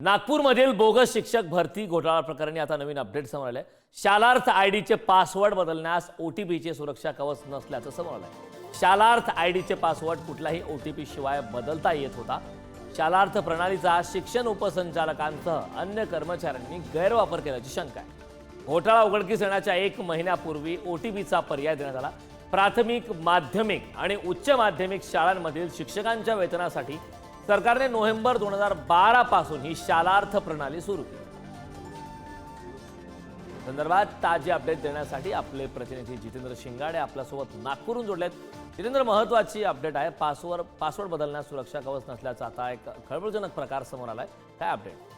नागपूरमधील बोगस शिक्षक भरती घोटाळा प्रकरणी आता नवीन अपडेट समोर आले। शालार्थ आयडीचे पासवर्ड बदलण्यास ओटीपीचे सुरक्षा कवच नसल्याचं समोर आलंय। शालार्थ आयडीचे पासवर्ड कुठल्याही ओटीपी शिवाय बदलता येत होता। शालार्थ प्रणालीचा शिक्षण उपसंचालकांसह अन्य कर्मचाऱ्यांनी गैरवापर केल्याची शंका आहे। घोटाळा उघडकीस येण्याच्या 1 महिन्यापूर्वी ओटीपीचा पर्याय देण्यात आला। प्राथमिक, माध्यमिक आणि उच्च माध्यमिक शाळांमधील शिक्षकांच्या वेतनासाठी सरकारने नोव्हेंबर 2012 पासून ही शालार्थ प्रणाली सुरू केली। संदर्भात ताजी अपडेट देण्यासाठी आपले प्रतिनिधी जितेंद्र शिंगाडे आपल्यासोबत नागपूरहून जोडलेत। जितेंद्र, महत्त्वाची अपडेट आहे, पासवर्ड बदलण्यास सुरक्षा कवच नसल्याचा आता एक खळबळजनक प्रकार समोर आलाय। काय अपडेट?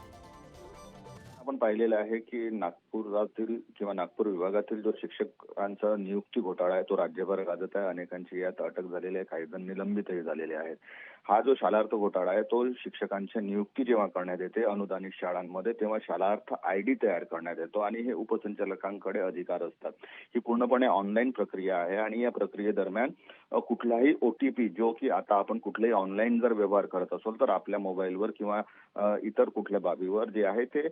आपण पाहिलेलं आहे की नागपुरातील किंवा नागपूर विभागातील जो शिक्षकांचा नियुक्ती घोटाळा आहे तो राज्यभर गाजत आहे। अनेकांची यात अटक झालेली आहे, काही जण निलंबितही झालेले आहेत। हा जो शालार्थ घोटाळा आहे तो शिक्षकांच्या नियुक्ती जेव्हा करण्यात येते अनुदानित शाळांमध्ये तेव्हा शालार्थ आयडी तयार करण्यात येतो आणि हे उपसंचालकांकडे अधिकार असतात। ही पूर्णपणे ऑनलाईन प्रक्रिया आहे आणि या प्रक्रियेदरम्यान कुठलाही ओटीपी जो की आता आपण कुठलाही ऑनलाईन जर व्यवहार करत असेल तर आपल्या मोबाईलवर किंवा इतर कुठल्या बाबीवर जे आहे ते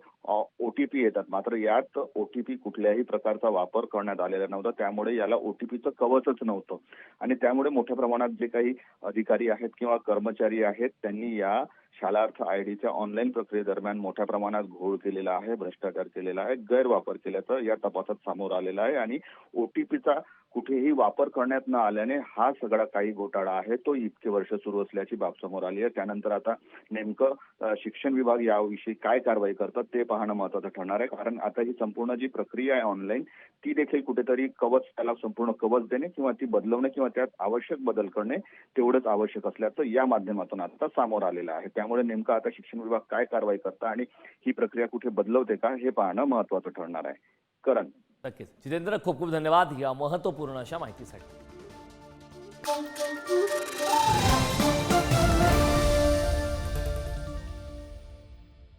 ओटीपी येतात, मात्र यात ओटीपी कुठल्याही प्रकारचा वापर करण्यात आलेला नव्हता। त्यामुळे याला ओटीपीचं कवचच नव्हतं आणि त्यामुळे मोठ्या प्रमाणात जे काही अधिकारी आहेत किंवा कर्मचारी आहेत त्यांनी या शालार्थ आयडीच्या ऑनलाईन प्रक्रियेदरम्यान मोठ्या प्रमाणात घोळ केलेला आहे, भ्रष्टाचार केलेला आहे, गैरवापर केल्याचं या तपासात समोर आलेलं आहे आणि ओटीपीचा कुठेही वापर करण्यात न आल्याने हा सगळा काही घोटाळा आहे तो इतके वर्ष सुरू असल्याची बाब समोर आली आहे। त्यानंतर आता नेमकं शिक्षण विभाग याविषयी काय कारवाई करतात ते पाहणं महत्त्वाचं ठरणार आहे, कारण आता ही संपूर्ण जी प्रक्रिया आहे ऑनलाईन ती देखील कुठेतरी त्याला संपूर्ण कवच देणे किंवा ती बदलवणे किंवा त्यात आवश्यक बदल करणे तेवढंच आवश्यक असल्याचं या माध्यमातून आता समोर आलेलं आहे। त्यामुळे नेमकं आता शिक्षण विभाग काय कारवाई करता आणि ही प्रक्रिया कुठे बदलवते का हे पाहणं महत्त्वाचं ठरणार आहे। करण, नक्कीच जितेंद्र, खूप खूप धन्यवाद या महत्त्वपूर्ण अशा माहितीसाठी।